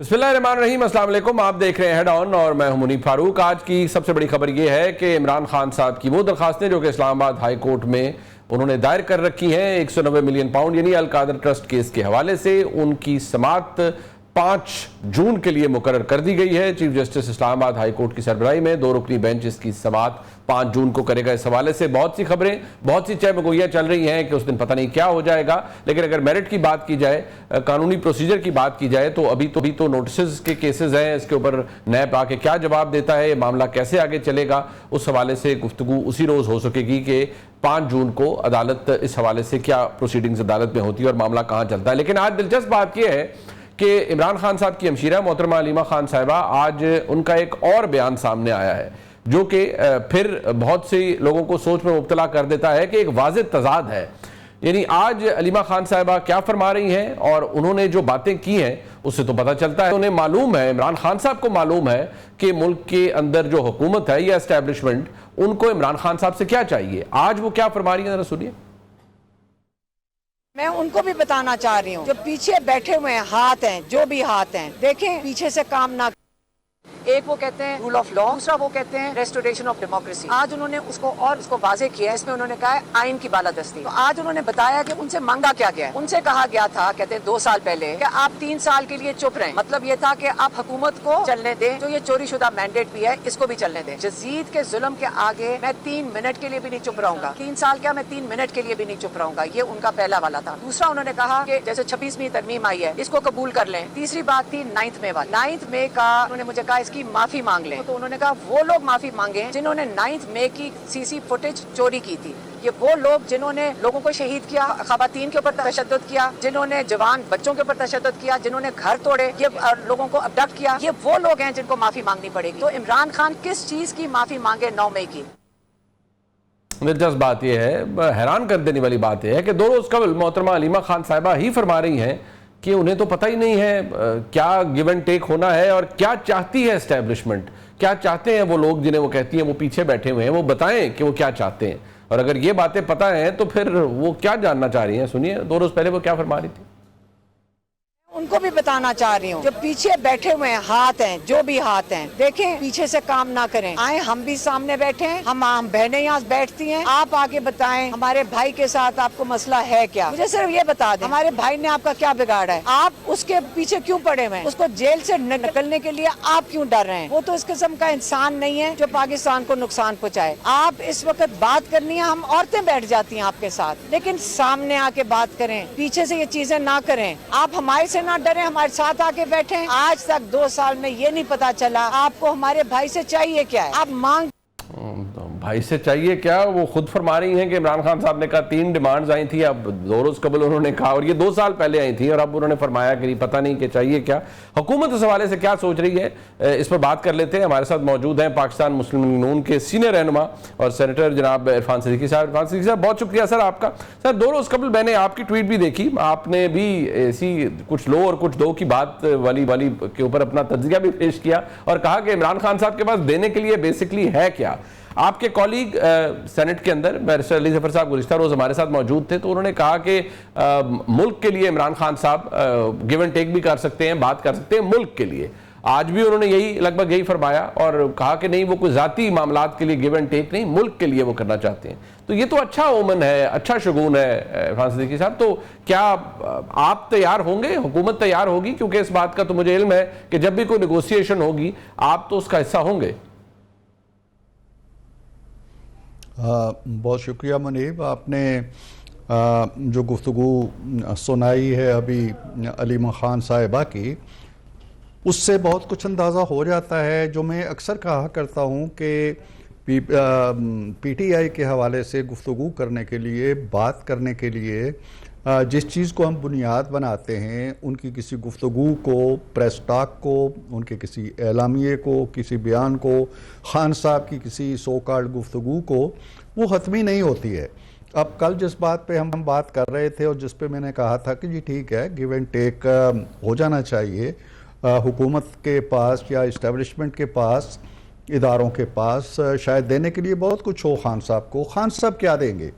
बिस्मिल्लाहिर्रहमानिर्रहीम, अस्सलाम वालेकुम। आप देख रहे हैं हेड ऑन और मैं हूं मुनीब फारूक। आज की सबसे बड़ी खबर यह है कि इमरान खान साहब की वो दरखास्तें जो कि इस्लामाबाद हाई कोर्ट में उन्होंने दायर कर रखी हैं 190 मिलियन पाउंड यानी अल कादर ट्रस्ट केस के हवाले से, उनकी समाअत 5 जून के लिए मुकर्रर कर दी गई है। Chief justice Islamabad high court की सरबराही में 2 रुकनी बेंच इसकी समाअत 5 जून को करेगा। इस हवाले से बहुत सी खबरें, बहुत सी चहमगोइयां चल रही हैं कि उस दिन पता नहीं क्या हो जाएगा। लेकिन अगर मेरिट की बात की जाए, कानूनी प्रोसीजर की बात की जाए, तो अभी तो नोटिस के केसेस हैं। इसके ऊपर नैब आके क्या जवाब देता है, ये मामला कैसे आगे चलेगा, उस हवाले से गुफ्तगू उसी रोज हो सकेगी कि 5 जून को अदालत इस हवाले से क्या प्रोसीडिंग्स अदालत में होती है और मामला कहां चलता है। लेकिन आज दिलचस्प बात यह है कि इमरान खान साहब की हमशीरा मोहतरमा अलीमा खान साहिबा, आज उनका एक और बयान सामने आया है जो कि फिर बहुत से लोगों को सोच में मुब्तला कर देता है कि एक वाज़ेह तज़ाद है। यानी आज अलीमा खान साहिबा क्या फरमा रही हैं और उन्होंने जो बातें की हैं उससे तो पता चलता है, उन्हें मालूम है, इमरान खान साहब को मालूम है कि मुल्क के अंदर जो हुकूमत है या एस्टैब्लिशमेंट, उनको इमरान खान साहब से क्या चाहिए। आज वो क्या फरमा रही है, जरा सुनिए। मैं उनको भी बताना चाह रही हूँ, जो पीछे बैठे हुए हैं, हाथ हैं, जो भी हाथ हैं, देखें पीछे से काम ना। एक वो कहते हैं रूल ऑफ लॉ, दूसरा वो कहते हैं रेस्टोरेशन ऑफ डेमोक्रेसी। आज उन्होंने उसको वाजे किया, इसमें उन्होंने कहा है आइन की बालादस्ती। तो आज उन्होंने बताया कि उनसे मांगा क्या गया है। उनसे कहा गया था, कहते हैं 2 साल पहले, कि आप 3 साल के लिए चुप रहें। मतलब ये था कि आप हुकूमत को चलने दें, जो ये चोरी शुदा मैंडेट भी है इसको भी चलने दें। जजीद के जुल्म के आगे मैं 3 मिनट के लिए भी नहीं चुप रहूंगा। 3 साल क्या, मैं 3 मिनट के लिए भी नहीं चुप रहूंगा। ये उनका पहला वाला था। दूसरा उन्होंने कहा कि जैसे 26वीं तरमीम आई है, इसको कबूल कर लें। तीसरी बात थी 9 मई वाली। 9 मई का उन्होंने मुझे कहा इसकी माफी मांग लें। तो उन्होंने कहा वो लोग माफी मांगे जिन्होंने 9 मई की सीसी फुटेज चोरी की थी। ये वो लोग जिन्होंने लोगों को शहीद किया, खवातीन के ऊपर तशद्दुद किया, जिन्होंने जवान बच्चों के ऊपर तशद्दुद किया, जिन्होंने घर तोड़े, ये लोगों को अबडक्ट किया, ये वो लोग हैं जिनको माफी मांगनी पड़ेगी। तो इमरान खान किस चीज की माफी मांगे 9 मई की? दिलचस्प बात यह है, हैरान कर देने वाली बात यह है कि 2 रोज कबल मोहतरमा अलीमा खान साहिबा ही फरमा रही हैं कि उन्हें तो पता ही नहीं है क्या गिव एंड टेक होना है और क्या चाहती है एस्टैब्लिशमेंट, क्या चाहते हैं वो लोग जिन्हें वो कहती हैं वो पीछे बैठे हुए हैं, वो बताएं कि वो क्या चाहते हैं। और अगर ये बातें पता हैं तो फिर वो क्या जानना चाह रही हैं, सुनिए 2 रोज पहले वो क्या फरमा रही थी। उनको भी बताना चाह रही हूँ, जो पीछे बैठे हुए हैं, हाथ हैं, जो भी हाथ हैं, देखें पीछे से काम ना करें। आए, हम भी सामने बैठे हैं, हम बहनें यहाँ बैठती हैं। आप आगे बताएं हमारे भाई के साथ आपको मसला है क्या। मुझे सिर्फ ये बता दें हमारे भाई ने आपका क्या बिगाड़ा है, आप उसके पीछे क्यों पड़े हुए हैं, उसको जेल से निकलने के लिए आप क्यों डर रहे हैं। वो तो इस किस्म का इंसान नहीं है जो पाकिस्तान को नुकसान पहुँचाए। आप इस वक्त बात करनी है, हम औरतें बैठ जाती हैं आपके साथ, लेकिन सामने आके बात करें, पीछे से ये चीजें ना करें। आप हमारे से ना डरे, हमारे साथ आके बैठे। आज तक 2 साल में ये नहीं पता चला आपको हमारे भाई से चाहिए क्या है। आप मांग भाई से चाहिए क्या, वो खुद फरमा रही हैं कि इमरान खान साहब ने कहा 3 डिमांड्स आई थी, अब 2 रोज कबल उन्होंने कहा, और ये 2 साल पहले आई थी, और अब उन्होंने फरमाया कि पता नहीं कि चाहिए क्या। हुकूमत इस हवाले से क्या सोच रही है, इस पर बात कर लेते हैं। हमारे साथ मौजूद हैं पाकिस्तान मुस्लिम लीग नून के सीनियर रहनुमा और सेनेटर जनाब इरफान सिद्दीकी साहब। इरफान सिद्दीकी साहब, बहुत शुक्रिया सर आपका। सर, 2 रोज कबल मैंने आपकी ट्वीट भी देखी, आपने भी ऐसी कुछ लो और कुछ दो की बात वाली के ऊपर अपना तज्जिया भी पेश किया और कहा कि इमरान खान साहब के पास देने के लिए बेसिकली है क्या। आपके कॉलीग सेनेट के अंदर बैरिस्टर अली जफर साहब गुज़िश्ता रोज हमारे साथ मौजूद थे, तो उन्होंने कहा कि मुल्क के लिए इमरान खान साहब गिव एंड टेक भी कर सकते हैं, बात कर सकते हैं मुल्क के लिए। आज भी उन्होंने लगभग यही फरमाया और कहा कि नहीं, वो कोई ज़ाती मामलात के लिए गिव एंड टेक नहीं, मुल्क के लिए वो करना चाहते हैं। तो ये तो अच्छा ओमन है, अच्छा शगुन है इरफान सिद्दीकी साहब। तो क्या आप तैयार होंगे, हुकूमत तैयार होगी, क्योंकि इस बात का तो मुझे इल्म है कि जब भी कोई नेगोशिएशन होगी आप तो उसका हिस्सा होंगे। बहुत शुक्रिया मुनीब, आपने जो गुफ्तगू सुनाई है अभी अलीमा खान साहिबा की, उससे बहुत कुछ अंदाज़ा हो जाता है। जो मैं अक्सर कहा करता हूँ कि पीटीआई के हवाले से गुफ्तगू करने के लिए, बात करने के लिए जिस चीज़ को हम बुनियाद बनाते हैं, उनकी किसी गुफ्तगू को, प्रेस टॉक को, उनके किसी एलामिये को, किसी बयान को, खान साहब की किसी सो कॉल्ड गुफ्तगू को, वो हतमी नहीं होती है। अब कल जिस बात पे हम बात कर रहे थे और जिस पे मैंने कहा था कि जी ठीक है, गिव एंड टेक हो जाना चाहिए, हुकूमत के पास या इस्टेब्लिशमेंट के पास, इदारों के पास शायद देने के लिए बहुत कुछ हो खान साहब को। खान साहब क्या देंगे?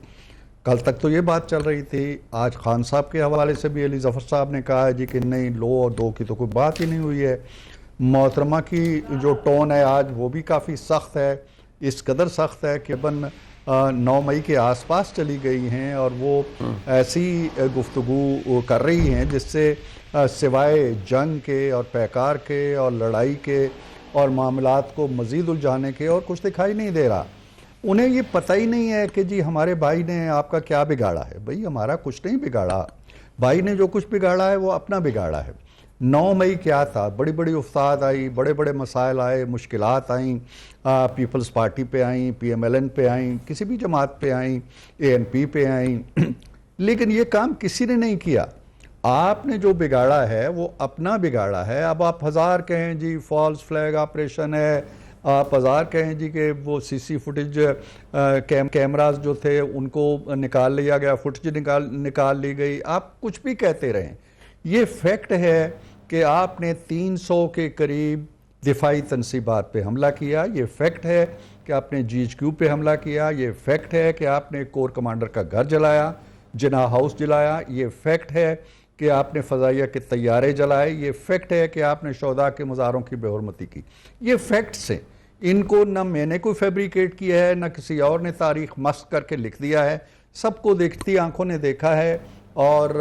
कल तक तो ये बात चल रही थी, आज खान साहब के हवाले से भी अली जफ़र साहब ने कहा है जी कि नहीं, लो और दो की तो कोई बात ही नहीं हुई है। मोहतरमा की जो टोन है आज वो भी काफ़ी सख्त है, इस कदर सख्त है कि 9 मई के आसपास चली गई हैं और वो ऐसी गुफ्तगू कर रही हैं जिससे सिवाय जंग के और पैकार के और लड़ाई के और मामलात को मज़ीद उलझाने के और कुछ दिखाई नहीं दे रहा। उन्हें ये पता ही नहीं है कि जी हमारे भाई ने आपका क्या बिगाड़ा है। भाई हमारा कुछ नहीं बिगाड़ा, भाई ने जो कुछ बिगाड़ा है वो अपना बिगाड़ा है। 9 मई क्या था, बड़ी बड़ी उफ्ताद आई, बड़े बड़े मसाइल आए, मुश्किलात आईं, पीपल्स पार्टी पे आईं, PMLN पे आईं, किसी भी जमात पे आईं, ANP पे आईं लेकिन ये काम किसी ने नहीं किया। आपने जो बिगाड़ा है वो अपना बिगाड़ा है। अब आप हज़ार कहें जी फॉल्स फ्लैग ऑपरेशन है, आप हज़ार कहें जी कि वो CC फुटेज कैमराज जो थे उनको निकाल लिया गया, फुटेज निकाल ली गई, आप कुछ भी कहते रहें, ये फैक्ट है कि आपने 300 के करीब दिफाई तनसीबात पे हमला किया। ये फैक्ट है कि आपने GHQ पे हमला किया। ये फैक्ट है कि आपने कोर कमांडर का घर जलाया, जिना हाउस जलाया। ये फैक्ट है कि आपने फ़ज़ाइया के तैयारे जलाए। ये फैक्ट है कि आपने शोहदा के मज़ारों की बेहुरमती की। ये फैक्ट्स हैं, इनको ना मैंने कोई फैब्रिकेट किया है, ना किसी और ने तारीख मस्त करके लिख दिया है। सबको देखती आंखों ने देखा है और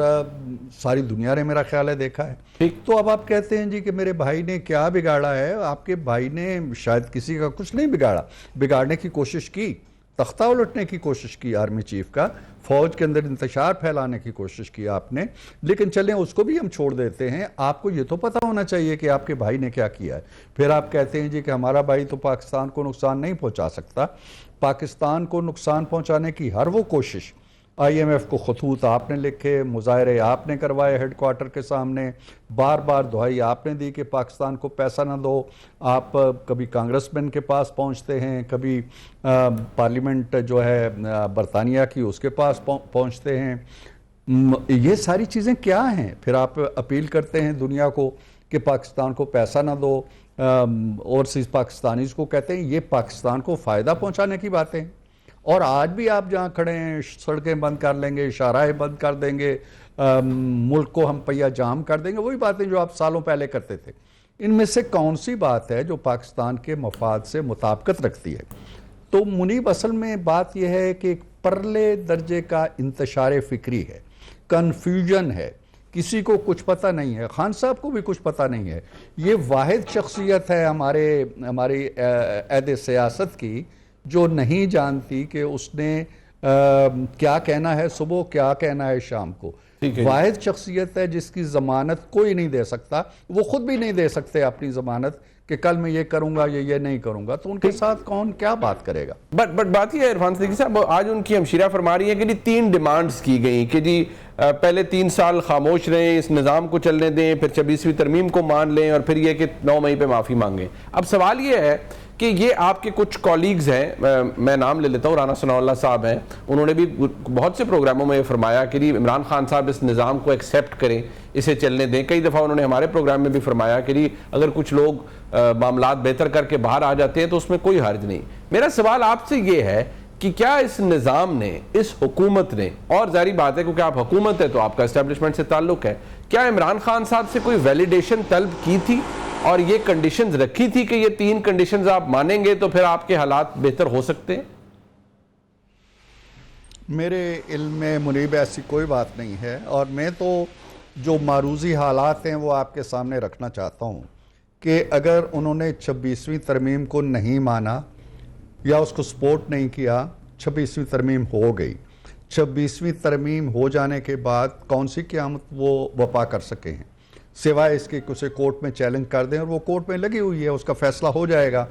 सारी दुनिया ने मेरा ख्याल है देखा है। तो अब आप कहते हैं जी कि मेरे भाई ने क्या बिगाड़ा है। आपके भाई ने शायद किसी का कुछ नहीं बिगाड़ा, बिगाड़ने की कोशिश की, तख्ता उलटने की कोशिश की आर्मी चीफ का, फौज के अंदर इंतशार फैलाने की कोशिश की आपने। लेकिन चलें उसको भी हम छोड़ देते हैं। आपको ये तो पता होना चाहिए कि आपके भाई ने क्या किया है। फिर आप कहते हैं जी कि हमारा भाई तो पाकिस्तान को नुकसान नहीं पहुंचा सकता। पाकिस्तान को नुकसान पहुंचाने की हर वो कोशिश, IMF को खतूत आपने लिखे, मुजाहरे आपने करवाए हेडक्वार्टर के सामने, बार बार दुहाई आपने दी कि पाकिस्तान को पैसा ना दो। आप कभी कांग्रेसमैन के पास पहुंचते हैं, कभी पार्लियामेंट जो है बरतानिया की उसके पास पहुंचते हैं। ये सारी चीज़ें क्या हैं? फिर आप अपील करते हैं दुनिया को कि पाकिस्तान को पैसा ना दो, ओवरसीज़ पाकिस्तानीज़ को कहते हैं। ये पाकिस्तान को फ़ायदा पहुँचाने की बातें। और आज भी आप जहाँ खड़े हैं सड़कें बंद कर लेंगे, शाहराहें बंद कर देंगे, मुल्क को हम पहिया जाम कर देंगे, वही बातें जो आप सालों पहले करते थे। इनमें से कौन सी बात है जो पाकिस्तान के मफाद से मुताबिकत रखती है? तो मुनीब असल में बात यह है कि एक परले दर्जे का इंतशार फ़िक्री है, कन्फ्यूजन है, किसी को कुछ पता नहीं है। खान साहब को भी कुछ पता नहीं है। ये वाहिद शख्सियत है हमारी ऐद सियासत की जो नहीं जानती कि उसने क्या कहना है सुबह, क्या कहना है शाम को। वाहिद शख्सियत है जिसकी जमानत कोई नहीं दे सकता। वो खुद भी नहीं दे सकते अपनी जमानत कि कल मैं ये करूंगा ये नहीं करूंगा, तो उनके साथ कौन क्या बात करेगा। बट बात यह है इरफान सिद्दीकी साहब, आज उनकी हमशीरा फरमा रही है कि जी 3 डिमांड्स की गई कि जी पहले 3 साल खामोश रहें, इस निज़ाम को चलने दें, फिर 26वीं तरमीम को मान लें और फिर ये कि 9 मई पे माफ़ी मांगें। अब सवाल ये है कि ये आपके कुछ कॉलीग्स हैं, मैं नाम ले लेता हूँ, राना सनाउल्लाह साहब हैं, उन्होंने भी बहुत से प्रोग्रामों में फरमाया कि इमरान खान साहब इस निज़ाम को एक्सेप्ट करें, इसे चलने दें। कई दफ़ा उन्होंने हमारे प्रोग्राम में भी फरमाया कि अगर कुछ लोग मामलात बेहतर करके बाहर आ जाते हैं तो उसमें कोई हर्ज नहीं। मेरा सवाल आपसे ये है कि क्या इस निज़ाम ने, इस हुकूमत ने, और जारी बात है क्योंकि आप हुकूमत है तो आपका एस्टेब्लिशमेंट से ताल्लुक है, क्या इमरान खान साहब से कोई वैलिडेशन तलब की थी और ये कंडीशंस रखी थी कि ये 3 कंडीशंस आप मानेंगे तो फिर आपके हालात बेहतर हो सकते हैं? मेरे इल्म में मुनीब ऐसी कोई बात नहीं है और मैं तो जो मारूजी हालात हैं वो आपके सामने रखना चाहता हूँ कि अगर उन्होंने 26वीं तरमीम को नहीं माना या उसको सपोर्ट नहीं किया, 26वीं तरमीम हो गई। 26वीं तरमीम हो जाने के बाद कौन सी क़यामत वो वफा कर सके हैं, सिवाय इसके कि उसे कोर्ट में चैलेंज कर दें और वो कोर्ट में लगी हुई है, उसका फैसला हो जाएगा।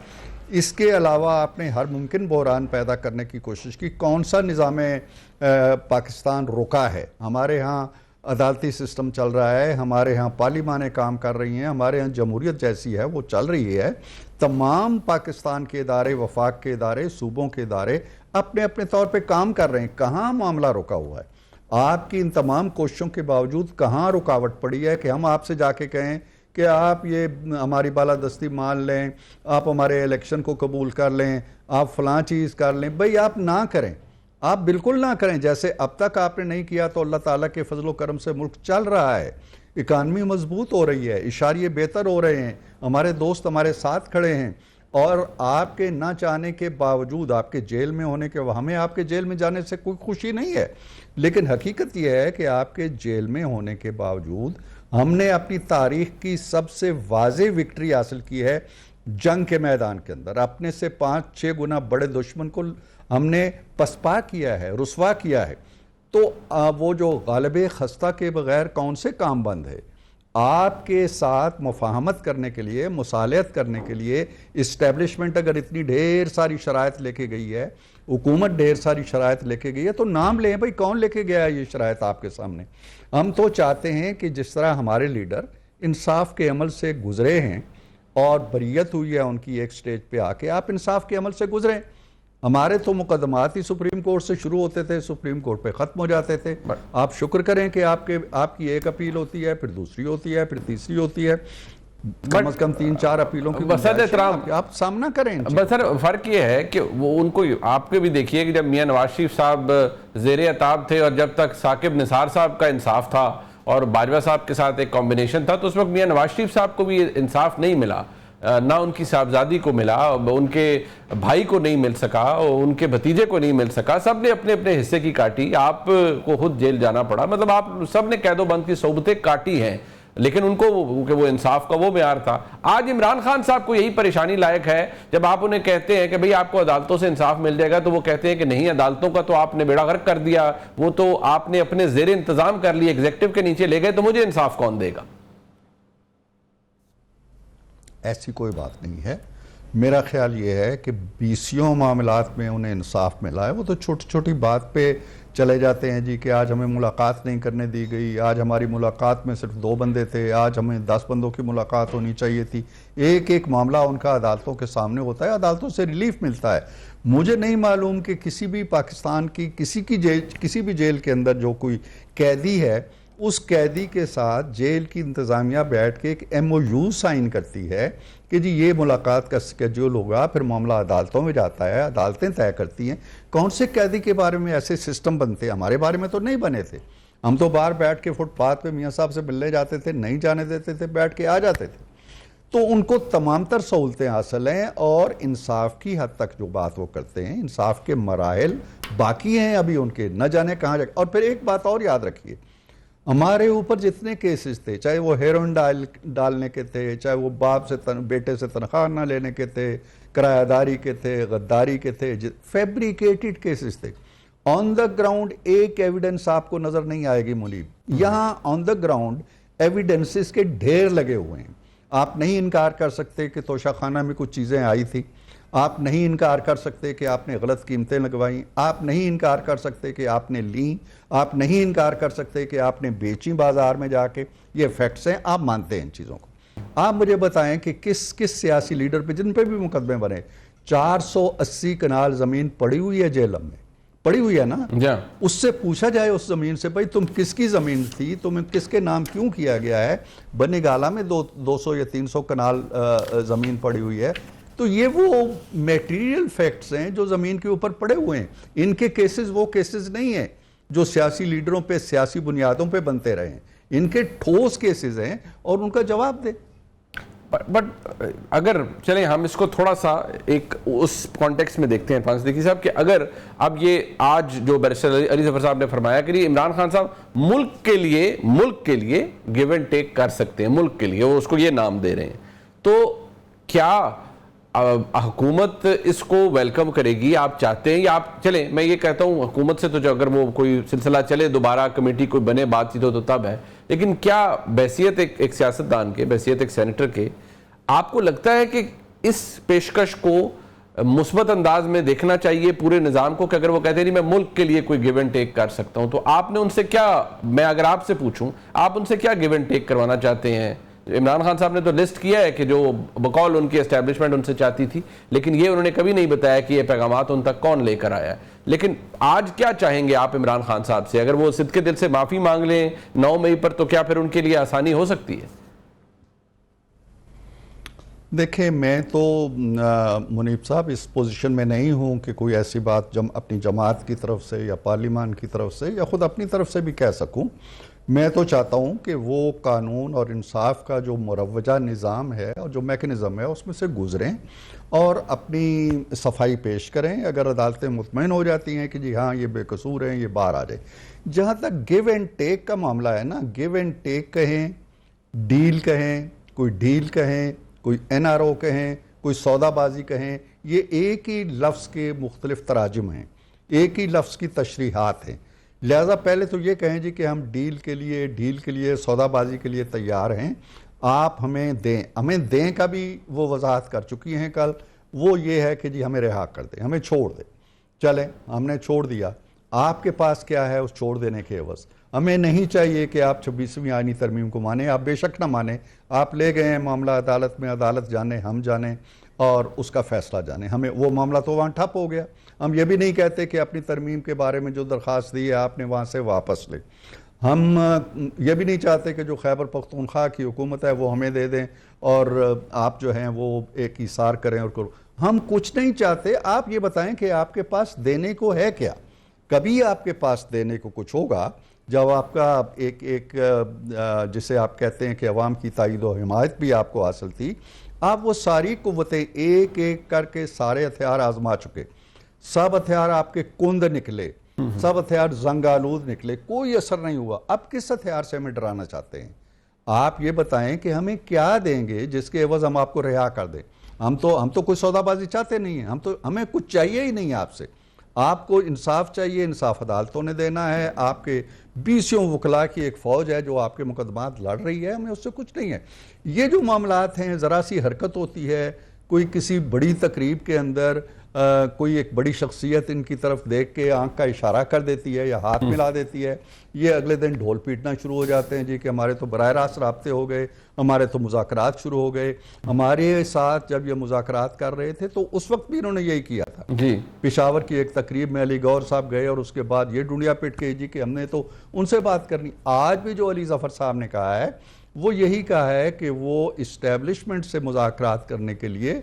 इसके अलावा आपने हर मुमकिन बहरान पैदा करने की कोशिश की। कौन सा निज़ाम पाकिस्तान रुका है? हमारे यहाँ अदालती सिस्टम चल रहा है, हमारे यहाँ पार्लिमानें काम कर रही हैं, हमारे यहाँ जमहूरियत जैसी है वो चल रही है। तमाम पाकिस्तान के इदारे, वफाक के इदारे, सूबों के इदारे अपने अपने तौर पे काम कर रहे हैं। कहाँ मामला रुका हुआ है? आपकी इन तमाम कोशिशों के बावजूद कहाँ रुकावट पड़ी है कि हम आपसे जाके कहें कि आप ये हमारी बालादस्ती मान लें, आप हमारे इलेक्शन को कबूल कर लें, आप फ़लाँ चीज़ कर लें। भाई आप ना करें, आप बिल्कुल ना करें। जैसे अब तक आपने नहीं किया तो अल्लाह ताला के फजलो करम से मुल्क चल रहा है, इकानमी मजबूत हो रही है, इशारे बेहतर हो रहे हैं, हमारे दोस्त हमारे साथ खड़े हैं, और आपके ना चाहने के बावजूद, आपके जेल में होने के, हमें आपके जेल में जाने से कोई खुशी नहीं है, लेकिन हकीकत यह है कि आपके जेल में होने के बावजूद हमने अपनी तारीख की सबसे वाज़ेह विक्ट्री हासिल की है जंग के मैदान के अंदर। अपने से 5-6 गुना बड़े दुश्मन को हमने पसपा किया है, रुसवा किया है। तो वो जो गालिब खस्ता के बगैर कौन से काम बंद है? आपके साथ मुफाहमत करने के लिए, मुसालहत करने के लिए इस्टेब्लिशमेंट अगर इतनी ढेर सारी शराइत लेके गई है, हुकूमत ढेर सारी शराइत लेके गई है, तो नाम लें भाई, कौन लेके गया है ये शराइत आपके सामने? हम तो चाहते हैं कि जिस तरह हमारे लीडर इंसाफ के अमल से गुजरे हैं और बरीयत हुई है उनकी एक स्टेज पे आके, आप इंसाफ के अमल से गुजरें। हमारे तो मुकदमात ही सुप्रीम कोर्ट से शुरू होते थे, सुप्रीम कोर्ट पे ख़त्म हो जाते थे। आप शुक्र करें कि आपकी एक अपील होती है, फिर दूसरी होती है, फिर तीसरी होती है, कम से कम 3-4 अपीलों की आप सामना करें। बस सर फ़र्क ये है कि वो उनको, आपके भी देखिए कि जब मियां नवाज शरीफ साहब ज़ेरे अताब थे और जब तक साकिब निसार साहब का इंसाफ था और बाजवा साहब के साथ एक कॉम्बिनेशन था, तो उस वक्त मियां नवाज शरीफ साहब को भी इंसाफ नहीं मिला, ना उनकी साहबजादी को मिला, उनके भाई को नहीं मिल सका, उनके भतीजे को नहीं मिल सका, सब ने अपने अपने हिस्से की काटी। आप को खुद जेल जाना पड़ा, मतलब आप सब ने कैदोबंद की सोबतें काटी हैं, लेकिन उनको वो इंसाफ का वो म्यार था। आज इमरान खान साहब को यही परेशानी लायक है, जब आप उन्हें कहते हैं कि भाई आपको अदालतों से इंसाफ मिल जाएगा, तो वो कहते हैं कि नहीं, अदालतों का तो आपने बेड़ा गर्क कर दिया, वो तो आपने अपने जेर इंतजाम कर लिए, एग्जीक्यूटिव के नीचे ले गए, तो मुझे इंसाफ कौन देगा? ऐसी कोई बात नहीं है। मेरा ख्याल ये है कि बीसियों मामलात में उन्हें इंसाफ मिला है। वो तो छोटी छोटी बात पे चले जाते हैं जी कि आज हमें मुलाकात नहीं करने दी गई, आज हमारी मुलाकात में सिर्फ 2 बंदे थे, आज हमें 10 बंदों की मुलाकात होनी चाहिए थी। एक एक मामला उनका अदालतों के सामने होता है, अदालतों से रिलीफ मिलता है। मुझे नहीं मालूम कि किसी भी पाकिस्तान की किसी भी जेल के अंदर जो कोई कैदी है, उस कैदी के साथ जेल की इंतज़ामिया बैठ के एक MOU साइन करती है कि जी ये मुलाकात का स्केड्यूल होगा, फिर मामला अदालतों में जाता है, अदालतें तय करती हैं। कौन से कैदी के बारे में ऐसे सिस्टम बनते हैं? हमारे बारे में तो नहीं बने थे। हम तो बाहर बैठ के फुटपाथ पे मियाँ साहब से मिलने जाते थे, नहीं जाने देते थे, बैठ के आ जाते थे। तो उनको तमाम तर सहूलतें हासिल हैं, और इंसाफ की हद तक जो बात वो करते हैं, इंसाफ के मराहिल बाकी हैं अभी उनके, न जाने कहाँ जाए। और फिर एक बात और याद रखिए, हमारे ऊपर जितने केसेस थे, चाहे वो हेरोइन डालने के थे, चाहे वो बाप से बेटे से तनख्वाह न लेने के थे, किरायादारी के थे, गद्दारी के थे, फैब्रिकेटेड केसेस थे। ऑन द ग्राउंड एक एविडेंस आपको नजर नहीं आएगी मुनीब। यहाँ ऑन द ग्राउंड एविडेंसेस के ढेर लगे हुए हैं। आप नहीं इनकार कर सकते कि तोशाखाना में कुछ चीज़ें आई थी, आप नहीं इनकार कर सकते कि आपने गलत कीमतें लगवाई, आप नहीं इनकार कर सकते कि आपने ली, आप नहीं इनकार कर सकते कि आपने बेची बाजार में जाके। ये फैक्ट्स हैं, आप मानते हैं इन चीज़ों को। आप मुझे बताएं कि किस किस सियासी लीडर पे, जिन पे भी मुकदमे बने, 480 कनाल ज़मीन पड़ी हुई है जेलम में, पड़ी हुई है ना, उससे पूछा जाए उस ज़मीन से, भाई तुम किसकी ज़मीन थी, तुम्हें किसके नाम क्यों किया गया है? बनीगाला में 200 या 300 कनाल ज़मीन पड़ी हुई है। तो ये वो मटेरियल फैक्ट्स हैं जो ज़मीन के ऊपर पड़े हुए हैं। इनके केसेस वो केसेस नहीं हैं जो सियासी लीडरों पे, सियासी बुनियादों पे बनते रहे हैं। इनके ठोस केसेस हैं और उनका जवाब दे। बट अगर चलें हम इसको थोड़ा सा एक उस कॉन्टेक्स्ट में देखते हैं सिद्दीकी साहब, कि अगर अब ये आज जो बैरिस्टर अली ज़फ़र साहब ने फरमाया कि इमरान खान साहब मुल्क के लिए गिव एंड टेक कर सकते हैं, मुल्क के लिए वो उसको ये नाम दे रहे हैं, तो क्या हुकूमत इसको वेलकम करेगी? आप चाहते हैं, या आप चलें, मैं ये कहता हूँ हुकूमत से तो जो अगर वो कोई सिलसिला चले, दोबारा कमेटी कोई बने, बातचीत हो तो तब है, लेकिन क्या बैसियत एक सियासतदान के, बैसियत एक सेनेटर के, आपको लगता है कि इस पेशकश को मुस्बत अंदाज में देखना चाहिए पूरे निज़ाम को, कि अगर वो कहते हैं नहीं मैं मुल्क के लिए कोई गिव एंड टेक कर सकता हूँ, तो आपने उनसे क्या, मैं अगर आपसे पूछूं, आप उनसे क्या गिव एंड टेक करवाना चाहते हैं? इमरान खान साहब ने तो लिस्ट किया है कि जो बकौल उनकी एस्टेब्लिशमेंट उनसे चाहती थी, लेकिन ये उन्होंने कभी नहीं बताया कि ये पैगामात उन तक कौन लेकर आया है। लेकिन आज क्या चाहेंगे आप इमरान खान साहब से? अगर वो सिद्दके दिल से माफ़ी मांग लें 9 मई पर, तो क्या फिर उनके लिए आसानी हो सकती है? देखिए, मैं तो मुनीब साहब इस पोजीशन में नहीं हूं कि कोई ऐसी बात अपनी जमात की तरफ से या पार्लियामान की तरफ से या ख़ुद अपनी तरफ से भी कह सकूं। मैं तो चाहता हूं कि वो कानून और इंसाफ का जो मुरव्वजा निज़ाम है और जो मैकेनिज़्म है उसमें से गुज़रें और अपनी सफाई पेश करें। अगर अदालतें मुतमईन हो जाती हैं कि जी हाँ ये बेकसूर हैं, ये बाहर आ जाए। जहाँ तक गिव एंड टेक का मामला है ना, गिव एंड टेक कहें, डील कहें, कोई डील कहें, कोई NRO कहें, कोई सौदाबाजी कहें, ये एक ही लफ्ज़ के मुख्तलिफ तराजुम हैं, एक ही लफ्ज़ की तशरीहात हैं। लिहाजा पहले तो ये कहें जी कि हम डील के लिए सौदाबाजी के लिए तैयार हैं, आप हमें दें का भी वो वजाहत कर चुकी हैं कल। वो ये है कि जी हमें रिहा कर दें, हमें छोड़ दें। चलें, हमने छोड़ दिया, आपके पास क्या है उस छोड़ देने के एवज़? हमें नहीं चाहिए कि आप 26वीं आईनी तरमीम को माने, आप बेशक ना माने, आप ले गए हैं मामला अदालत में, अदालत जाने, हम जाने और उसका फ़ैसला जाने। हमें वो मामला तो वहाँ ठप हो गया। हम ये भी नहीं कहते कि अपनी तरमीम के बारे में जो दरख्वास्त दी है आपने वहाँ से वापस ले। हम ये भी नहीं चाहते कि जो खैबर पख्तूनख्वा की हुकूमत है वो हमें दे दें और आप जो हैं वो एक इसार करें और करो। हम कुछ नहीं चाहते। आप ये बताएं कि आपके पास देने को है क्या? कभी आपके पास देने को कुछ होगा जब आपका एक जिसे आप कहते हैं कि अवाम की तायद और हिमायत भी आपको हासिल थी, आप वो सारी कुव्वतें एक एक करके सारे हथियार आजमा चुके, सब हथियार आपके कुंद निकले, सब हथियार जंगालूद निकले, कोई असर नहीं हुआ। अब किस हथियार से हमें डराना चाहते हैं? आप ये बताएं कि हमें क्या देंगे जिसके एवज हम आपको रिहा कर दें। हम तो कोई सौदाबाजी चाहते नहीं है, हमें कुछ चाहिए ही नहीं आपसे। आपको इंसाफ चाहिए, इंसाफ अदालतों ने देना है। आपके 20 वकला की एक फ़ौज है जो आपके मुकदमात लड़ रही है, हमें उससे कुछ नहीं है। ये जो मामलात हैं, ज़रा सी हरकत होती है, कोई किसी बड़ी तकरीब के अंदर कोई एक बड़ी शख्सियत इनकी तरफ देख के आंख का इशारा कर देती है या हाथ मिला देती है, ये अगले दिन ढोल पीटना शुरू हो जाते हैं जी कि हमारे तो बराह रास्त राब्ते हो गए, हमारे तो मुज़ाकरात शुरू हो गए। हमारे साथ जब ये मुज़ाकरात कर रहे थे तो उस वक्त भी इन्होंने यही किया था जी। पेशावर की एक तकरीब में अली गौर साहब गए और उसके बाद ये डुंडिया पिट के जी कि हमने तो उनसे बात करनी। आज भी जो अली ज़फ़र साहब ने कहा है वो यही कहा है कि वो इस्टेब्लिशमेंट से मुज़ाकरात करने के लिए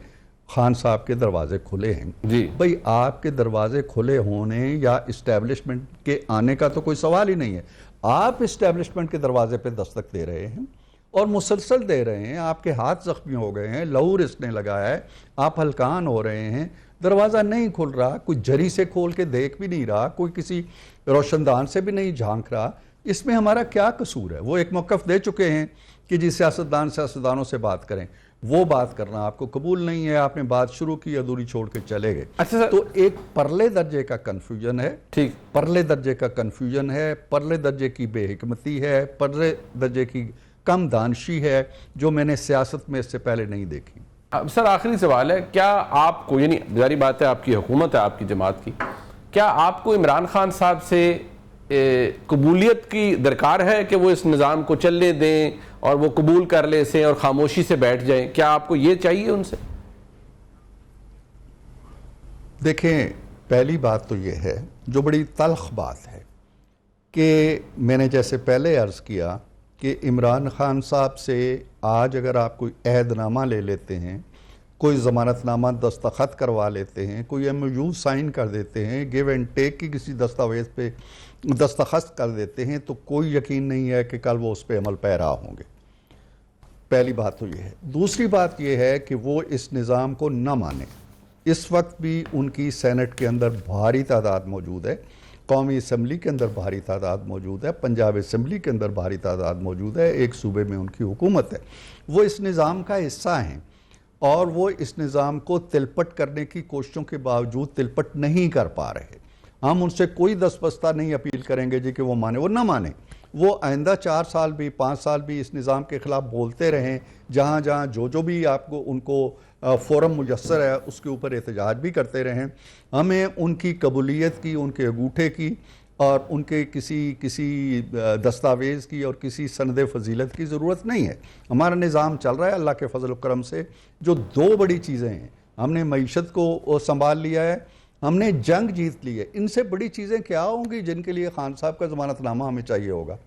खान साहब के दरवाजे खुले हैं जी। भाई, आपके दरवाजे खुले होने या इस्टेब्लिशमेंट के आने का तो कोई सवाल ही नहीं है। आप इस्टेब्लिशमेंट के दरवाजे पे दस्तक दे रहे हैं और मुसलसल दे रहे हैं। आपके हाथ जख्मी हो गए हैं, लहू रिसने लगा है, आप हलकान हो रहे हैं, दरवाज़ा नहीं खुल रहा, कोई जरी से खोल के देख भी नहीं रहा, कोई किसी रोशनदान से भी नहीं झांक रहा। इसमें हमारा क्या कसूर है? वो एक मौक़िफ़ दे चुके हैं कि जी सियासतदानों से बात करें, वो बात करना आपको कबूल नहीं है। आपने बात शुरू की, अधूरी छोड़ के चले गए। अच्छा, तो एक परले दर्जे का कन्फ्यूजन है, ठीक, परले दर्जे का कन्फ्यूजन है, परले दर्जे की बेहिकमती है, परले दर्जे की कम दानशी है जो मैंने सियासत में इससे पहले नहीं देखी। सर, आखिरी सवाल है, क्या आपको, यानी जारी बात है आपकी हुकूमत है, आपकी जमात की, क्या आपको इमरान खान साहब से कबूलियत की दरकार है कि वो इस निज़ाम को चलने दें और वो कबूल कर ले से और खामोशी से बैठ जाएं? क्या आपको ये चाहिए उनसे? देखें, पहली बात तो ये है, जो बड़ी तल्ख बात है कि मैंने जैसे पहले अर्ज़ किया कि इमरान खान साहब से आज अगर आप कोई अहदनामा ले लेते हैं, कोई ज़मानतनामा दस्तखत करवा लेते हैं, कोई MOU साइन कर देते हैं, गिव एंड टेक की किसी दस्तावेज़ पे दस्तखत कर देते हैं, तो कोई यकीन नहीं है कि कल वो उस पर अमल पैरा होंगे। पहली बात तो ये है। दूसरी बात ये है कि वो इस निज़ाम को न माने। इस वक्त भी उनकी सेनेट के अंदर भारी तादाद मौजूद है, कौमी असम्बली के अंदर भारी तादाद मौजूद है, पंजाब असम्बली के अंदर भारी तादाद मौजूद है, एक सूबे में उनकी हुकूमत है। वो इस निज़ाम का हिस्सा हैं और वो इस निज़ाम को तिलपट करने की कोशिशों के बावजूद तिलपट नहीं कर पा रहे। हम उनसे कोई दस्तबस्ता नहीं अपील करेंगे जी कि वो माने, वो ना माने। वो आइंदा 4 साल भी 5 साल भी इस निज़ाम के ख़िलाफ़ बोलते रहें, जहाँ जहाँ जो भी आपको उनको फ़ोरम मुयस्सर है उसके ऊपर एहतजाज भी करते रहें। हमें उनकी कबूलियत की, उनके अंगूठे की और उनके किसी दस्तावेज़ की और किसी सनद फजीलत की ज़रूरत नहीं है। हमारा निज़ाम चल रहा है अल्लाह के फजल करम से। जो 2 बड़ी चीज़ें हैं, हमने मईशत को संभाल लिया है, हमने जंग जीत ली है। इनसे बड़ी चीज़ें क्या होंगी जिनके लिए खान साहब का ज़मानतनामा हमें चाहिए होगा?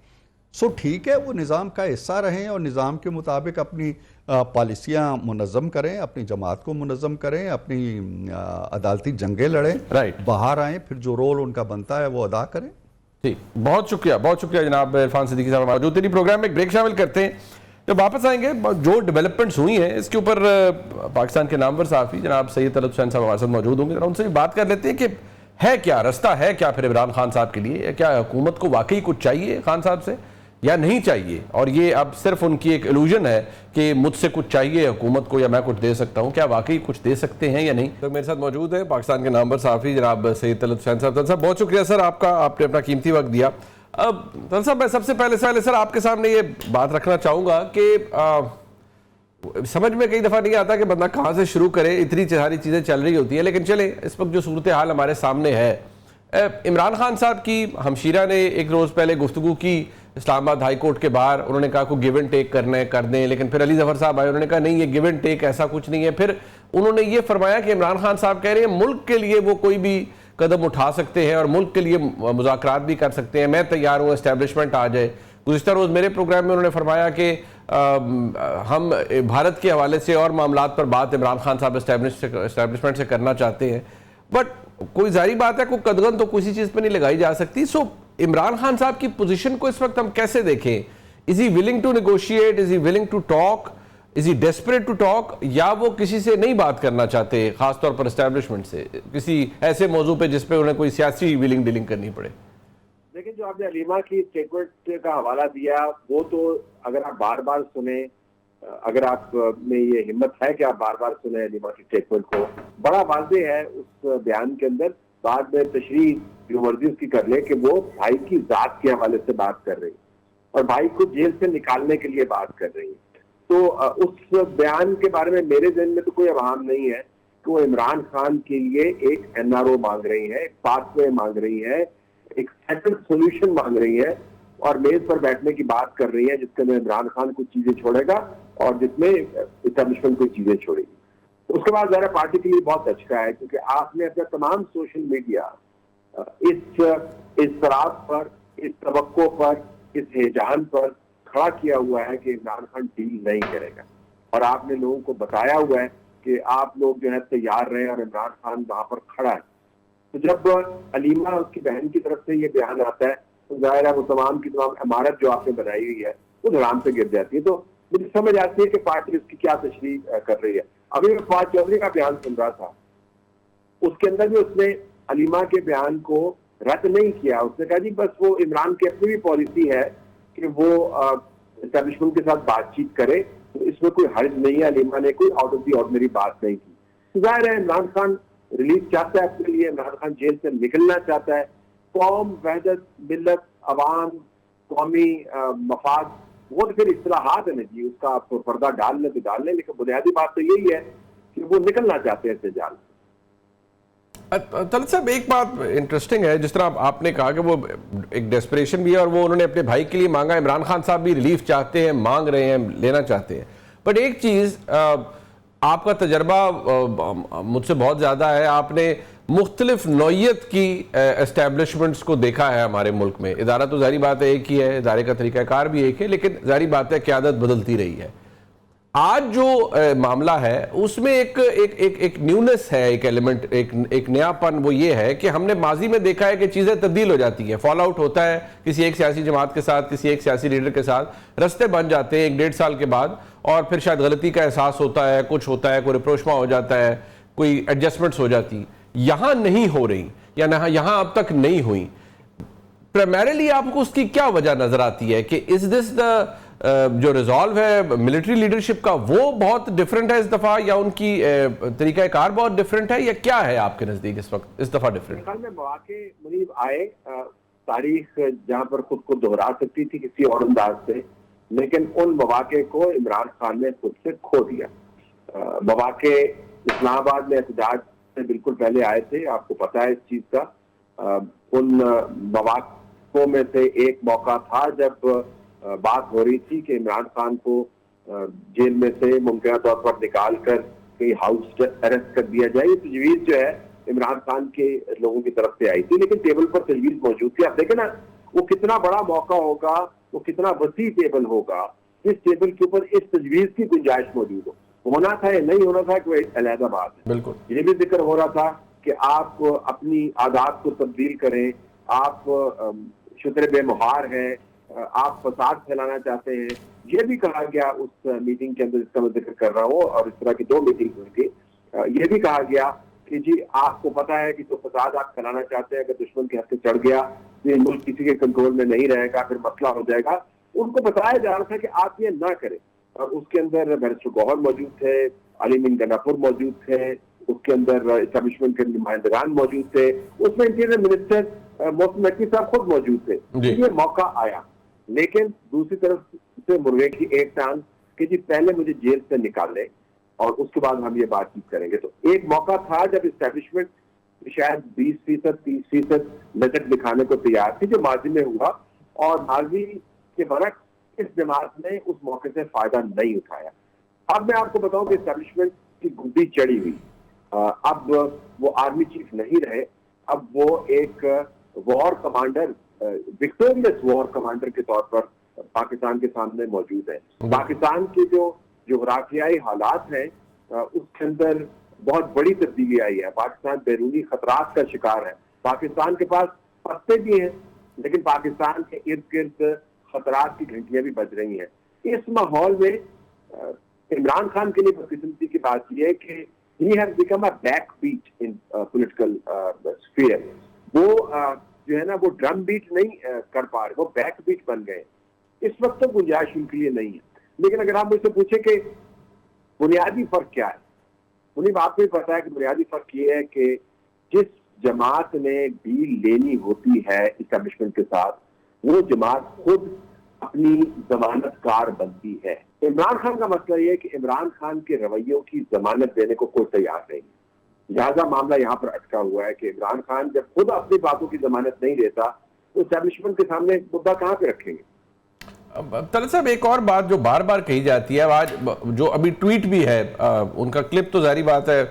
सो ठीक है, वो निज़ाम का हिस्सा रहें और निज़ाम के मुताबिक अपनी पॉलिसियाँ मुनज़्ज़म करें, अपनी जमात को मुनज़्ज़म करें, अपनी अदालती जंगें लड़ें, राइट, बाहर आएँ, फिर जो रोल उनका बनता है वो अदा करें। ठीक, बहुत शुक्रिया जनाब इरफान सिद्दीकी साहब मौजूद थे। प्रोग्राम में एक ब्रेक शामिल करते हैं, जब वापस आएंगे जो डेवलपमेंट्स हुई हैं इसके ऊपर पाकिस्तान के नामवर साफ़ी जनाब सैयद तलब हुसैन साहब हमारे साथ मौजूद होंगे, उनसे भी बात कर लेते हैं कि है क्या रास्ता है क्या फिर इमरान खान साहब के लिए, क्या हुकूमत को वाकई कुछ चाहिए खान साहब से या नहीं चाहिए, और ये अब सिर्फ उनकी एक इल्यूजन है कि मुझसे कुछ चाहिए हुकूमत को या मैं कुछ दे सकता हूँ, क्या वाकई कुछ दे सकते हैं या नहीं। तो मेरे साथ मौजूद है पाकिस्तान के नामवर साफ़ी जनाब सैयद तलब हुसैन साहब। बहुत शुक्रिया सर आपका, आपने अपना कीमती वक्त दिया। अब तलब साहब मैं सबसे पहले सर आपके सामने ये बात रखना चाहूँगा कि समझ में कई दफ़ा नहीं आता कि बंदा कहाँ से शुरू करे, इतनी सारी चीज़ें चल रही होती है, लेकिन चले इस वक्त जो सूरत हाल हमारे सामने है, इमरान खान साहब की हमशीरा ने एक रोज़ पहले गुफ्तगू की इस्लामाबाद हाई कोर्ट के बाहर, उन्होंने कहा को गिव एंड टेक कर दें, लेकिन फिर अली ज़फ़र साहब आए, उन्होंने कहा नहीं ये गिव एंड टेक ऐसा कुछ नहीं है। फिर उन्होंने ये फरमाया कि इमरान खान साहब कह रहे हैं मुल्क के लिए वो कोई भी कदम उठा सकते हैं और मुल्क के लिए मुज़ाकरात भी कर सकते हैं, मैं तैयार हूँ एस्टैब्लिशमेंट आ जाए। गुज़िश्ता रोज़ मेरे प्रोग्राम में उन्होंने फरमाया कि हम भारत के हवाले से और मामलात पर बात इमरान खान साहब एस्टैब्लिशमेंट से करना चाहते हैं, बट कोई जारी बात है कोई कदगन तो किसी चीज़ पर नहीं लगाई जा सकती। सो इमरान खान साहब की पोजीशन को इस वक्त हम कैसे देखें? Is he willing to negotiate, is he willing to talk, is he desperate to talk, या वो किसी से नहीं बात करना चाहते, खासतौर पर एस्टैब्लिशमेंट से किसी ऐसे मौजू पे जिस पे उन्हें कोई सियासी विलिंग डीलिंग करनी पड़े? लेकिन जो आपने अलीमा की स्टेटमेंट का हवाला दिया वो तो अगर आप बार बार सुने, अगर आप में ये हिम्मत है कि आप बार बार सुने अलीमा की स्टेटमेंट को, बड़ा वाज़ेह है उस बयान के अंदर, बाद में तशरीह जो मर्जी उसकी कर ले कि वो भाई की जात के हवाले से बात कर रही और भाई को जेल से निकालने के लिए बात कर रही। तो उस बयान के बारे में मेरे ज़हन में तो कोई अवाम नहीं है कि वो इमरान खान के लिए एक NRO मांग रही है, एक पाथवे मांग रही है, एक सेटल सोल्यूशन मांग रही है और मेज पर बैठने की बात कर रही है जिसके अंदर इमरान खान कुछ चीजें छोड़ेगा और जिसमें इस्टेब्लिशमेंट कुछ चीजें छोड़ेगी। उसके बाद जरा पार्टी के लिए बहुत अच्छा है क्योंकि आपने अपना तमाम सोशल मीडिया इस शराब पर, इस तवक्को पर, इस हिजान पर खड़ा किया हुआ है कि इमरान खान डील नहीं करेगा और आपने लोगों को बताया हुआ है कि आप लोग जो है तैयार रहे और इमरान खान वहां पर खड़ा है। तो जब अलीमा उसकी बहन की तरफ से ये बयान आता है तो जाहिर है वो तमाम की तमाम इमारत जो आपने बनाई हुई है वो धराम पे गिर जाती है। तो मुझे समझ आती है कि पार्टी उसकी क्या तशरीह कर रही है। अभी मैं फवाद चौधरी का बयान सुन रहा था, उसके अंदर भी उसने अलीमा के बयान को रद्द नहीं किया। उसने कहा जी बस वो इमरान की अपनी भी पॉलिसी है कि वो एस्टेब्लिशमेंट के साथ बातचीत करे, तो इसमें कोई हर्ज नहीं है। अलीमा ने कोई आउट ऑफ द ऑर्डिनरी बात नहीं की। तो जाहिर है इमरान खान रिलीफ चाहता है अपने लिए, इमरान खान जेल से निकलना चाहता है। कौम, वहदत, मिल्लत, अवाम, कौमी मफाद, वो तो फिर इस्लाहात है ना जी, उसका पर्दा डालने तो डालने, लेकिन बुनियादी बात तो यही है कि वो निकलना चाहते हैं इससे जाल। तलब साहब एक बात इंटरेस्टिंग है, जिस तरह आपने कहा कि वो एक डेस्परेशन भी है और वो उन्होंने अपने भाई के लिए मांगा, इमरान खान साहब भी रिलीफ चाहते हैं, मांग रहे हैं, लेना चाहते हैं। बट एक चीज़, आपका तजर्बा मुझसे बहुत ज़्यादा है, आपने मुख्तलिफ नौयत की एस्टेब्लिशमेंट्स को देखा है हमारे मुल्क में। इदारा तो जारी बात है एक ही है, इदारे का तरीक़ाकार भी एक है, लेकिन जारी बात है क़यादत बदलती रही है। आज जो मामला है उसमें एक न्यूनेस है, एक एलिमेंट, एक नयापन, वो ये है कि हमने माजी में देखा है कि चीज़ें तब्दील हो जाती हैं, फॉल आउट होता है किसी एक सियासी जमात के साथ, किसी एक सियासी लीडर के साथ, रस्ते बन जाते हैं 1-1.5 साल के बाद, और फिर शायद गलती का एहसास होता है, कुछ होता है, कोई रिप्रोचमा हो जाता है, कोई एडजस्टमेंट्स हो जाती। यहाँ नहीं हो रही या यहाँ अब तक नहीं हुई। प्राइमरीली आपको उसकी क्या वजह नजर आती है कि इज दिस द जो रिजॉल्व है मिलिट्री लीडरशिप का वो बहुत डिफरेंट है इस दफा, या उनकी तरीकाकार बहुत डिफरेंट है, या क्या है आपके नजदीक इस वक्त इस दफा डिफरेंट? में मौके मुनीब आए, तारीख जहां पर खुद को दोहरा सकती थी किसी और अंदाज से, लेकिन उन मौके को इमरान खान ने खुद से खो दिया। मौके इस्लामाबाद में एहतजाज से बिल्कुल पहले आए थे, आपको पता है इस चीज का। उन मौकों में से एक मौका था जब बात हो रही थी कि इमरान खान को जेल में से मुमकिन तौर पर निकाल कर कहीं हाउस अरेस्ट कर दिया जाए। तजवीज जो है इमरान खान के लोगों की तरफ से आई थी, लेकिन टेबल पर तजवीज मौजूद थी। आप देखें ना वो कितना बड़ा मौका होगा वो कितना वसी टेबल होगा, जिस टेबल के ऊपर इस तजवीज की गुंजाइश मौजूद हो। होना था या नहीं होना था कोई अलहदा बात है। बिल्कुल, ये भी जिक्र हो रहा था कि आप अपनी आदात को तब्दील करें, आप शुतर बेमुहार हैं, आप फसाद फैलाना चाहते हैं। ये भी कहा गया उस मीटिंग के अंदर जिसका मैं जिक्र कर रहा हूँ, और इस तरह की 2 मीटिंग हुई थी। ये भी कहा गया कि जी आपको पता है कि जो फसाद आप फैलाना चाहते हैं अगर दुश्मन के हाथ से चढ़ गया तो ये मुल्क किसी के कंट्रोल में नहीं रहेगा, फिर मसला हो जाएगा। उनको बताया जा रहा था कि आप ये ना करें। और उसके अंदर बैरिस्टर गौहर मौजूद थे, अली मीन गनापुर मौजूद थे, उसके अंदर एस्टेब्लिशमेंट के नुमाइंदगान मौजूद थे, उसमें इंटीरियर मिनिस्टर मोहसिन नकवी साहब खुद मौजूद थे। ये मौका आया, लेकिन दूसरी तरफ से मुर्गे की एक टांग कि जी पहले मुझे जेल से निकालें और उसके बाद हम ये बातचीत करेंगे। तो एक मौका था जब एस्टेब्लिशमेंट शायद 20%, 30% लचक दिखाने को तैयार थी, जो माजी में हुआ, और माजी के बरक्स इस जमात ने उस मौके से फायदा नहीं उठाया। अब मैं आपको बताऊं कि एस्टेब्लिशमेंट की गुद्दी चढ़ी हुई, अब वो आर्मी चीफ नहीं रहे, अब वो एक war commander, victorious war commander के तौर पर पाकिस्तान के सामने मौजूद है। पाकिस्तान के जो जोग्राफियाई हालात हैं उसके अंदर बहुत बड़ी तब्दीली आई है। पाकिस्तान बैरूनी खतरात का शिकार है। पाकिस्तान के पास पत्ते भी हैं, लेकिन पाकिस्तान के इर्द गिर्द खतरात की घंटियां भी बज रही हैं। इस माहौल में इमरान खान के लिए बदकिस्मती की बात यह है कि he has become a backbeat in political sphere। वो जो है ना वो ड्रम बीट नहीं कर पा रहे, वो बैक बीट बन गए। इस वक्त तो गुंजाइश उनके लिए नहीं है। लेकिन अगर आप मुझसे पूछे कि बुनियादी फर्क क्या है, मुझे आपको भी पता है कि बुनियादी फर्क ये है कि जिस जमात ने डील लेनी होती है इस्टेब्लिशमेंट के साथ, वो जमात खुद अपनी जमानतकार बनती है। इमरान खान का मसला यह है कि इमरान खान के रवैयों की जमानत देने को कोई तैयार नहीं। लिहाजा मामला यहाँ पर अटका हुआ है कि इमरान खान जब खुद अपनी बातों की जमानत नहीं देता तो एस्टेब्लिशमेंट के सामने मुद्दा कहाँ पे रखेंगे। तलत साहब, एक और बात जो बार बार कही जाती है, आज जो अभी ट्वीट भी है, उनका क्लिप तो जारी बात है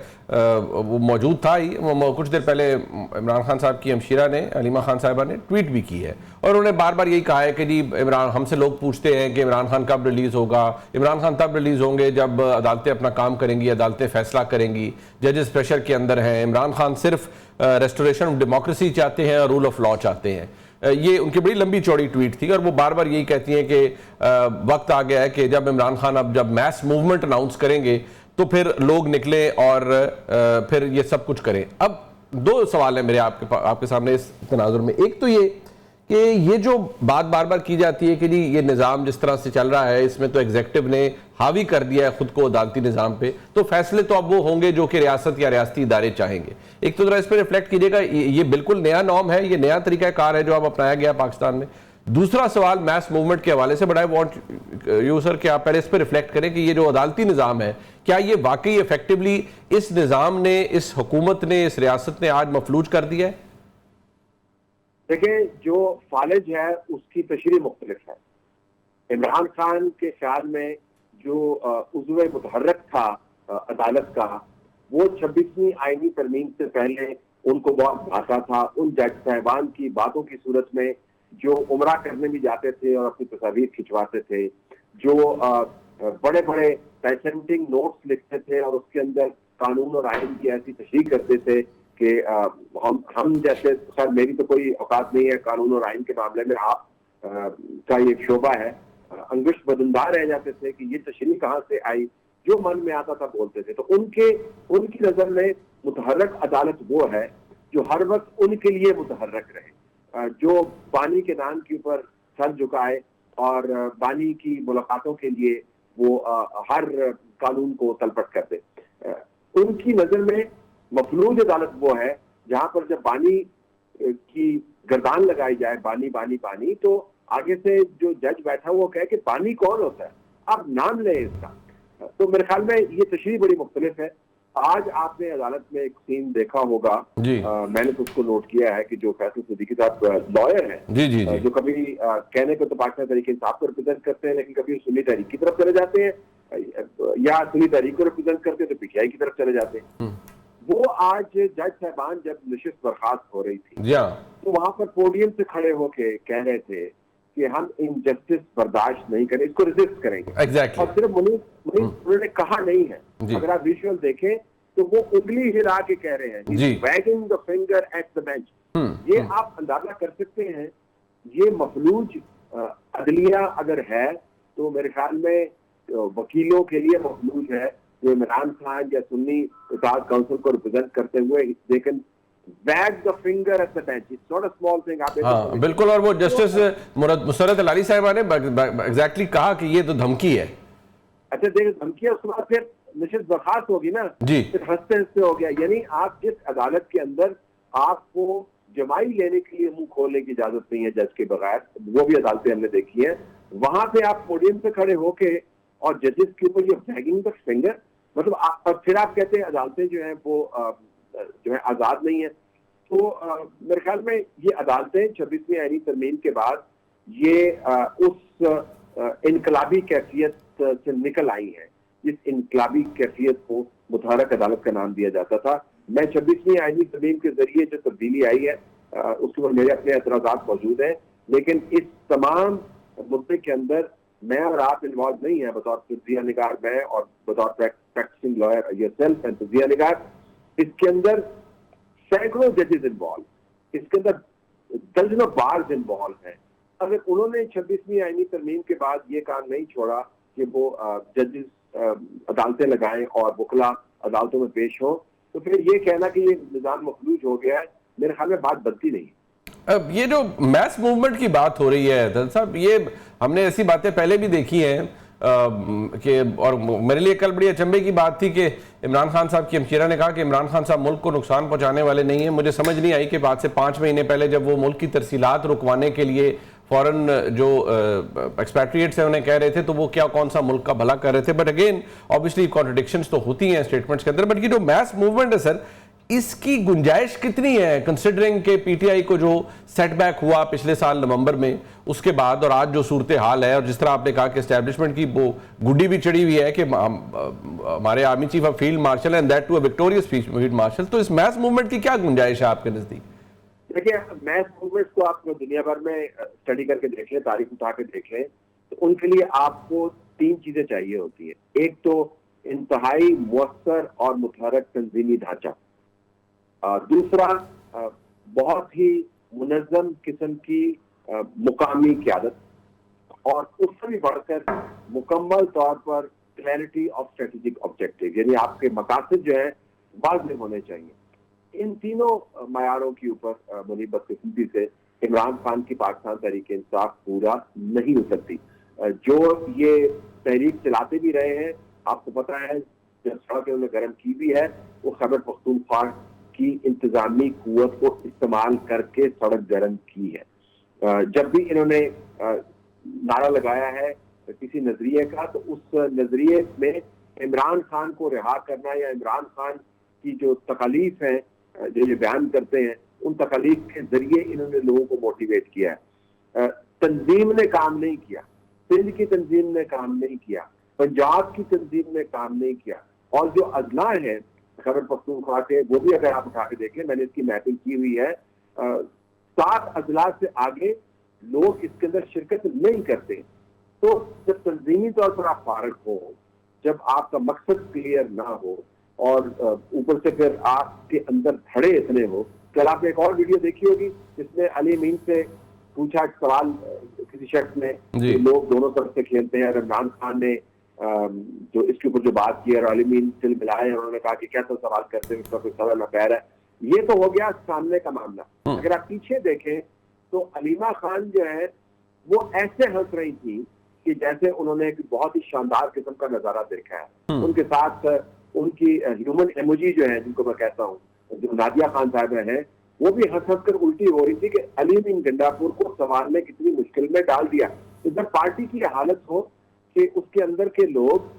वो मौजूद था ही, कुछ देर पहले इमरान खान साहब की हमशीरा ने, अलीमा खान साहिबा ने ट्वीट भी की है, और उन्होंने बार बार यही कहा है कि जी इमरान, हमसे लोग पूछते हैं कि इमरान खान कब रिलीज़ होगा। इमरान खान तब रिलीज़ होंगे जब अदालतें अपना काम करेंगी, अदालतें फैसला करेंगी, जजेस प्रेशर के अंदर हैं। इमरान खान सिर्फ रेस्टोरेशन ऑफ डेमोक्रेसी चाहते हैं और रूल ऑफ लॉ चाहते हैं। ये उनकी बड़ी लंबी चौड़ी ट्वीट थी, और वो बार बार यही कहती हैं कि वक्त आ गया है कि जब इमरान खान अब जब मैस मूवमेंट अनाउंस करेंगे तो फिर लोग निकले और फिर ये सब कुछ करें। अब 2 सवाल है मेरे आपके सामने इस तनाजुर में। एक तो ये कि ये जो बात बार बार की जाती है कि जी ये निज़ाम जिस तरह से चल रहा है, इसमें तो एग्जीक्यूटिव ने हावी कर दिया है खुद को अदालती निज़ाम पे, तो फैसले तो अब वो होंगे जो कि रियासत या रियासती इदारे चाहेंगे। एक तो जरा इस पर रिफ्लेक्ट कीजिएगा, ये बिल्कुल नया नॉर्म है, ये नया तरीकाकार है जो अब अपनाया गया पाकिस्तान में। दूसरा सवाल मैस मूवमेंट के हवाले से, but I want you sir कि आप पहले इस पर रिफ्लेक्ट करें कि ये जो अदालती निज़ाम है, क्या ये वाकई इफेक्टिवली इस निज़ाम ने, इस हुकूमत ने, इस रियासत ने आज मफलूज कर दिया है? देखिए, जो फालिज है उसकी तशरीह मुख्तलिफ है। इमरान खान के ख्याल में जो उज़्वे मुतहर्रिक था अदालत का, वो 26वीं आईनी तरमीम से पहले उनको बहुत भाता था। उन जज साहिबान की बातों की सूरत में जो उमरा करने भी जाते थे और अपनी तस्वीर खिंचवाते थे, जो बड़े बड़े पेसेंटिंग नोट्स लिखते थे और उसके अंदर कानून और आइन की ऐसी तशरीह करते थे कि हम जैसे, सर मेरी तो कोई औकात नहीं है कानून और आइन के मामले में, आप का ये शोबा है, अंगुश बदनदार रह जाते थे कि ये तशरीह कहाँ से आई, जो मन में आता था बोलते थे। तो उनकी नजर में मुतहर्रिक अदालत वो है जो हर वक्त उनके लिए मुतहर्रिक रहे, जो बानी के नाम के ऊपर सर झुकाए और बानी की मुलाकातों के लिए वो हर कानून को तलपट कर दे। उनकी नजर में मफलूज अदालत वो है जहां पर जब बानी की गर्दान लगाई जाए, बानी बानी बानी, तो आगे से जो जज बैठा वो कहे कि बानी कौन होता है, आप नाम लें इसका। तो मेरे ख्याल में ये तशरीह बड़ी मुख्तलिफ है। आज आपने अदालत में एक सीन देखा होगा, मैंने तो उसको नोट किया है कि जो फैसल सिद्दीकी साहब लॉयर हैं, जो कभी कहने को तो पाकिस्तान तहरीक इंसाफ को रिप्रेजेंट करते हैं, लेकिन कभी सुन्नी तहरीक की तरफ चले जाते हैं, या सुन्नी तहरीक को रिप्रेजेंट करते हैं तो पीटीआई की तरफ चले जाते हैं। वो आज जज साहबान जब नशिस्त बर्खास्त हो रही थी, तो वहां पर पोडियम से खड़े होके कह रहे थे कि हम इनजस्टिस बर्दाश्त नहीं करें, इसको रेजिस्ट करेंगे। एग्जैक्टली। और सिर्फ मुनीफ उन्होंने कहा नहीं है, अगर आप विजुअल देखें तो वो उंगली हिला के कह रहे हैं, waging the finger at the bench. ये आप अंदाजा कर सकते हैं, ये मफलूज अदलिया अगर है तो मेरे ख्याल में वकीलों के लिए मफलूज है, जो इमरान खान या सुन्नी इत्तेहाद काउंसिल को रिप्रेजेंट करते हुए they can wag the finger at the bench. It's not a small thing. हाँ बिल्कुल, और वो जस्टिस मुसरत अलारी साहिबा ने एग्जैक्टली कहा कि ये तो धमकी है। अच्छा देखिए, धमकी है, उसके बाद फिर निश्चित बर्खास्त होगी ना जी, फिर हंसते हंसते हो गया। यानी आप जिस अदालत के अंदर आपको जमाई लेने के लिए मुंह खोलने की इजाजत नहीं है जज के बगैर, वो भी अदालतें हमने देखी है, वहां पे आप पोडियम पे खड़े होके और जजेस के ऊपर ये वैगिंग द फिंगर, मतलब और फिर आप कहते हैं अदालतें जो है वो जो है आजाद नहीं है। तो मेरे ख्याल में ये अदालतें 26वीं आईनी तरमीम के बाद ये उस इनकलाबी कैफियत से निकल आई है, जिस इनकलाबी कैफियत को मुतहरक अदालत का नाम दिया जाता था। मैं 26वीं आईनी तरमीम के जरिए जो तब्दीली आई है उसके ऊपर मेरे अपने एतराज़ात मौजूद हैं, लेकिन इस तमाम मुद्दे के अंदर मैं और आप इन्वॉल्व नहीं है बतौर तजिया निगार, मैं और बतौर प्रैक्टिसिंग लॉयर योरसेल्फ एंड तजिया निगार। इसके अंदर सैकड़ों जजेस इन्वॉल्व, इसके अंदर दर्जनों बार्स इन्वॉल्व हैं। अगर उन्होंने 26वीं आईनी तरमीम के बाद ये काम नहीं छोड़ा कि वो जजेस अदालतें लगाएं और वकला अदालतों में पेश हो, तो फिर ये कहना कि ये निज़ाम मखलूज हो गया है, मेरे ख्याल में बात बनती नहीं। अब ये जो मैस मूवमेंट की बात हो रही है दल साहब, ये हमने ऐसी बातें पहले भी देखी हैं कि, और मेरे लिए कल बड़ी अचंभे की बात थी कि इमरान खान साहब की हमशीरा ने कहा कि इमरान खान साहब मुल्क को नुकसान पहुंचाने वाले नहीं हैं। मुझे समझ नहीं आई कि बाद से 5 महीने पहले जब वो मुल्क की तरसीलात रुकवाने के लिए फॉरेन जो एक्सपैट्रिएट्स हैं उन्हें कह रहे थे, तो वो क्या कौन सा मुल्क का भला कर रहे थे। बट अगेन ऑब्वियसली कॉन्ट्रडिक्शंस तो होती हैं स्टेटमेंट्स के अंदर। बट ये जो मैस मूवमेंट है सर, इसकी गुंजाइश कितनी है, कंसिडरिंग के पीटीआई को जो सेटबैक हुआ पिछले साल नवंबर में, उसके बाद और आज जो सूरत हाल है, और जिस तरह आपने कहा कि एस्टैब्लिशमेंट की वो गुड्डी भी चढ़ी हुई है कि हमारे army chief of field marshal and that too a victorious field marshal, तो इस मैस मूवमेंट की क्या गुंजाइश है आपके नजदीक? देखिए, मैस मूवमेंट को आप दुनिया भर में स्टडी करके देख लें, तारीख उठा के देख लें, तो उनके लिए आपको 3 चीजें चाहिए होती है। एक तो इंतहाई मुअस्सर और मुतहरक तंजीमी ढांचा, दूसरा बहुत ही मुनज़्ज़म किस्म की मुकामी क़यादत, और उससे भी बढ़कर मुकम्मल तौर पर क्लैरिटी ऑफ स्ट्रेटेजिक ऑब्जेक्टिव, यानी आपके मकासद जो है वाज़ेह होने चाहिए। इन तीनों मयारों के ऊपर मुनीब बदकिस्मती से इमरान खान की पाकिस्तान तहरीक इंसाफ पूरा नहीं हो सकती। जो ये तहरीक चलाते भी रहे हैं, आपको पता है जब सड़क उन्होंने गर्म की भी है, वो खैबर पख्तूनख्वा की इंतजामी कुव्वत को इस्तेमाल करके सड़क गर्म की है। जब भी इन्होंने नारा लगाया है किसी नजरिए का, तो उस नजरिए में इमरान खान को रिहा करना या इमरान खान की जो तकालीफ है जो ये बयान करते हैं, उन तकालीफ के जरिए इन्होंने लोगों को मोटिवेट किया है। तंजीम ने काम नहीं किया, सिंध की तंजीम ने काम नहीं किया, पंजाब की तंजीम ने काम नहीं किया, और जो अजला है खैबर पख्तूनख्वा के, वो भी अगर आप उठा के देखें, मैंने इसकी मैपिंग की हुई है, 7 अजला से आगे लोग इसके अंदर शिरकत नहीं करते। तो जब तंजीमी तौर पर आप फारग हो, जब आपका मकसद क्लियर ना हो, और ऊपर से फिर आपके अंदर धड़े इतने हो। कल आपने एक और वीडियो देखी होगी जिसमें अली मीन से पूछा एक सवाल किसी शख्स ने, लोग दोनों तरफ से खेलते हैं, और इमरान खान ने जो इसके ऊपर जो बात की है, अली मीन से मिलाए, उन्होंने कहा कि कैसा सवाल करते हैं, उसका कोई सवाल ना पैर है। ये तो हो गया सामने का मामला। अगर आप पीछे देखें तो अलीमा खान जो है वो ऐसे हंस रही थी कि जैसे उन्होंने एक बहुत ही शानदार किस्म का नजारा देखा है। उनके साथ उनकी ह्यूमन इमोजी जो है, जिनको मैं कहता हूँ, जो नादिया खान साहब हैं, वो भी हंस हंस कर उल्टी हो रही थी कि अली मीन गंडापुर को संभालने कितनी मुश्किल में डाल दिया। तो जब पार्टी की हालत हो कि उसके अंदर के लोग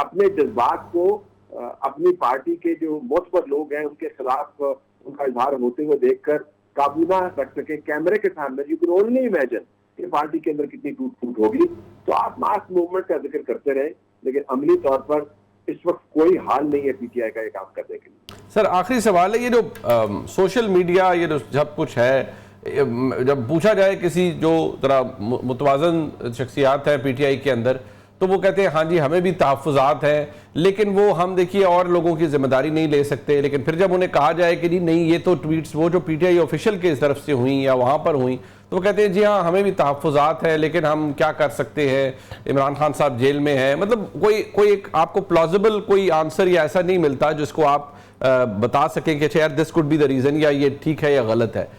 अपने जज्बात को अपनी पार्टी के जो मोतबर लोग हैं उनके खिलाफ उनका इजहार होते हुए देखकर काबू ना रख सके कैमरे के सामने, यू कैन ओनली इमेजिन कि पार्टी के अंदर कितनी टूट फूट होगी। तो आप मास मूवमेंट का जिक्र करते रहे, लेकिन अमली तौर पर इस वक्त कोई हाल नहीं है पीटीआई का ये काम करने के लिए। सर आखिरी सवाल है, ये जो सोशल मीडिया, ये जो सब कुछ है, जब पूछा जाए किसी जो तरह मुतवाज़न शख्सियात है पीटीआई के अंदर, तो वो कहते हैं हाँ जी हमें भी तहफ़्फ़ुज़ात हैं, लेकिन वो हम देखिए और लोगों की जिम्मेदारी नहीं ले सकते। लेकिन फिर जब उन्हें कहा जाए कि नहीं ये तो ट्वीट्स वो जो पीटीआई ऑफिशियल की तरफ से हुई या वहाँ पर हुई, तो वो कहते हैं जी हाँ हमें भी तहफ़्फ़ुज़ात है, लेकिन हम क्या कर सकते हैं, इमरान खान साहब जेल में हैं। मतलब कोई एक आपको प्लॉजिबल कोई आंसर या ऐसा नहीं मिलता जिसको आप बता सकें कि यार this could be the reason, या ये ठीक है या गलत है।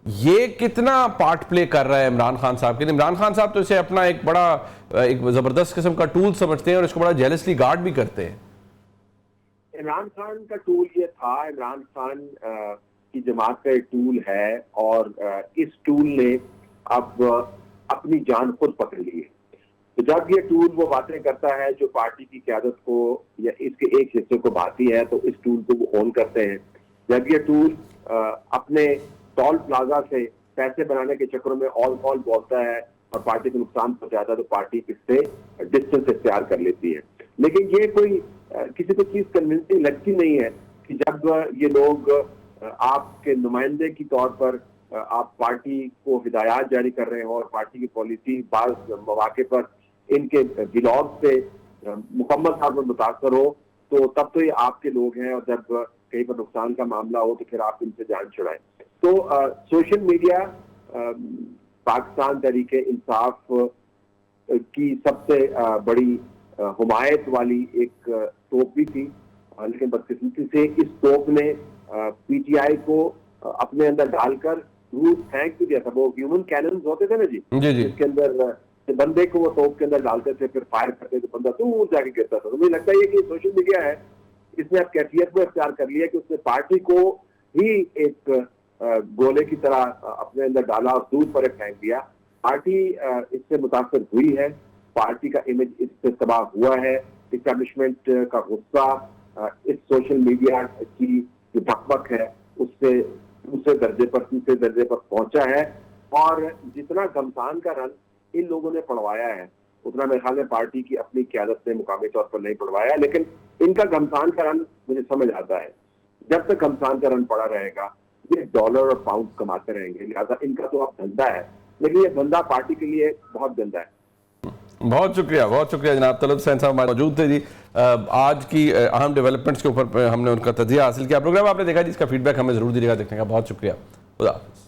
ये कितना पार्ट प्ले कर रहा है इमरान खान साहब के? इमरान खान साहब तो इसे अपना एक ज़बरदस्त किस्म का टूल समझते हैं और इसको बड़ा जेलसली गार्ड भी करते हैं। इमरान खान का टूल ये था, इमरान खान की जमात का एक टूल है, और इस टूल ने अब अपनी जान खुद पकड़ ली है। तो जब ये टूल वो बातें करता है जो पार्टी की क़यादत को या इसके एक हिस्से को भाती है, तो इस टूल को वो ऑन करते हैं। जब ये टूल अपने टोल प्लाजा से पैसे बनाने के चक्करों में ऑल कॉल बोलता है और पार्टी को नुकसान पहुंचाता है, तो पार्टी इससे डिस्टेंस इख्तियार कर लेती है। लेकिन ये कोई किसी को चीज कन्विंसिंग लगती नहीं है कि जब ये लोग आपके नुमाइंदे की तौर पर आप पार्टी को हिदायत जारी कर रहे हो और पार्टी की पॉलिसी बाज मौके पर इनके ब्लॉग से मुकम्मल तौर पर मुतासर हो, तो तब तो ये आपके लोग हैं, और जब कहीं पर नुकसान का मामला हो तो फिर आप इनसे जान छुड़ाएं। तो सोशल मीडिया पाकिस्तान तहरीके इंसाफ की सबसे बड़ी हुमायत वाली एक तोप भी थी, लेकिन बदकिस्मती से इस तोप ने पीटीआई को अपने अंदर डालकर रूट फेंक दिया था। वो ह्यूमन कैनन होते थे ना जी, इसके अंदर बंदे को वो तोप के अंदर डालते थे, फिर फायर करते थे, बंदा दूर जाके गिरता था। तो मुझे लगता है कि सोशल मीडिया है, इसने अब कैफियत को इख्तियार कर लिया कि उसने पार्टी को ही एक गोले की तरह अपने अंदर डाला और दूर पर फेंक दिया। पार्टी इससे मुतासर हुई है, पार्टी का इमेज इससे तबाह हुआ है, इस्टेब्लिशमेंट का गुस्सा इस सोशल मीडिया की जो भकभक है उससे दूसरे दर्जे पर तीसरे दर्जे पर पहुंचा है। और जितना घमसान का रंग इन लोगों ने पढ़वाया है, उतना मेरे ख्याल में पार्टी की अपनी क़यादत ने मुकामी तौर पर नहीं पढ़वाया। लेकिन इनका घमसान का रंग मुझे समझ आता है, जब तक घमसान का रंग पड़ा रहेगा ये डॉलर और पाउंड कमाते रहेंगे। लिहाजा इनका तो अब धंधा है, लेकिन ये धंधा पार्टी के लिए बहुत गंदा है। बहुत शुक्रिया जनाब तलब हुसैन साहब मौजूद थे जी। आज की अहम डेवलपमेंट्स के ऊपर हमने उनका तजिया हासिल किया। प्रोग्राम आपने देखा जी, इसका फीडबैक हमें जरूर दीजिएगा देखने का। बहुत शुक्रिया। खुदा हाफिज़।